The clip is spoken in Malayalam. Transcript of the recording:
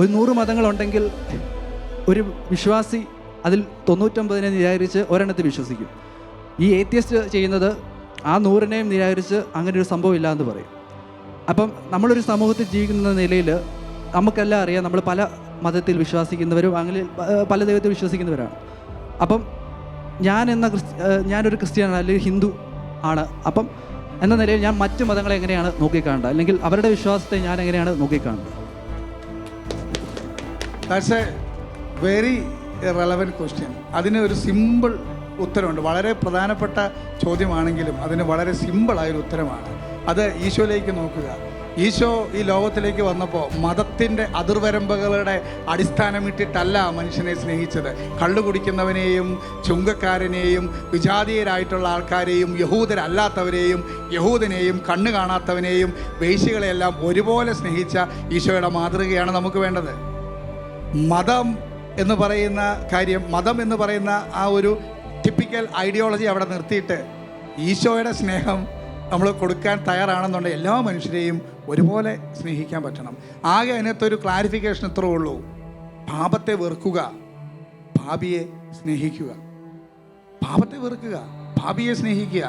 ഒരു 100 മതങ്ങളുണ്ടെങ്കിൽ ഒരു വിശ്വാസി അതിൽ 99 നിരാകരിച്ച് ഒരെണ്ണത്തിൽ വിശ്വസിക്കും. ഈ ഏത്യസ്റ്റ് ചെയ്യുന്നത് ആ 100നെയും നിരാകരിച്ച് അങ്ങനെ ഒരു സംഭവം ഇല്ല എന്ന് പറയും. അപ്പം നമ്മളൊരു സമൂഹത്തിൽ ജീവിക്കുന്ന നിലയിൽ നമുക്കെല്ലാം അറിയാം, നമ്മൾ പല മതത്തിൽ വിശ്വസിക്കുന്നവരും അങ്ങനെ പല ദൈവത്തിൽ വിശ്വസിക്കുന്നവരാണ്. അപ്പം ഞാനൊരു ക്രിസ്ത്യാനാണ് അല്ലെങ്കിൽ ഹിന്ദു ആണ്. അപ്പം എന്ന നിലയിൽ ഞാൻ മറ്റു മതങ്ങളെ എങ്ങനെയാണ് നോക്കിക്കാണുന്നത്, അല്ലെങ്കിൽ അവരുടെ വിശ്വാസത്തെ ഞാൻ എങ്ങനെയാണ് നോക്കിക്കാണുന്നത്? That's A very relevant question. അതിന് ഒരു സിമ്പിൾ ഉത്തരമുണ്ട്. വളരെ പ്രധാനപ്പെട്ട ചോദ്യമാണെങ്കിലും അതിന് വളരെ സിമ്പിളായൊരു ഉത്തരമാണ്. അത് ഈശോയിലേക്ക് നോക്കുക. ഈശോ ഈ ലോകത്തിലേക്ക് വന്നപ്പോൾ മതത്തിൻ്റെ അതിർവരമ്പുകളുടെ അടിസ്ഥാനമിട്ടിട്ടല്ല മനുഷ്യനെ സ്നേഹിച്ചത്. കള്ളു കുടിക്കുന്നവനെയും ചുങ്കക്കാരനെയും വിജാതീയരായിട്ടുള്ള ആൾക്കാരെയും യഹൂദരല്ലാത്തവരെയും യഹൂദനെയും കണ്ണു കാണാത്തവനെയും വേശ്യകളെയെല്ലാം ഒരുപോലെ സ്നേഹിച്ച ഈശോയുടെ മാതൃകയാണ് നമുക്ക് വേണ്ടത്. മതം എന്ന് പറയുന്ന ആ ഒരു ടിപ്പിക്കൽ ഐഡിയോളജി അവിടെ നിർത്തിയിട്ട് ഈശോയുടെ സ്നേഹം നമ്മൾ കൊടുക്കാൻ തയ്യാറാണെന്നുണ്ടെങ്കിൽ എല്ലാ മനുഷ്യരെയും ഒരുപോലെ സ്നേഹിക്കാൻ പറ്റണം. ആകെ അതിനകത്തൊരു ക്ലാരിഫിക്കേഷൻ ഇത്രേ ഉള്ളൂ: പാപത്തെ വെറുക്കുക, പാപിയെ സ്നേഹിക്കുക. പാപത്തെ വെറുക്കുക, പാപിയെ സ്നേഹിക്കുക.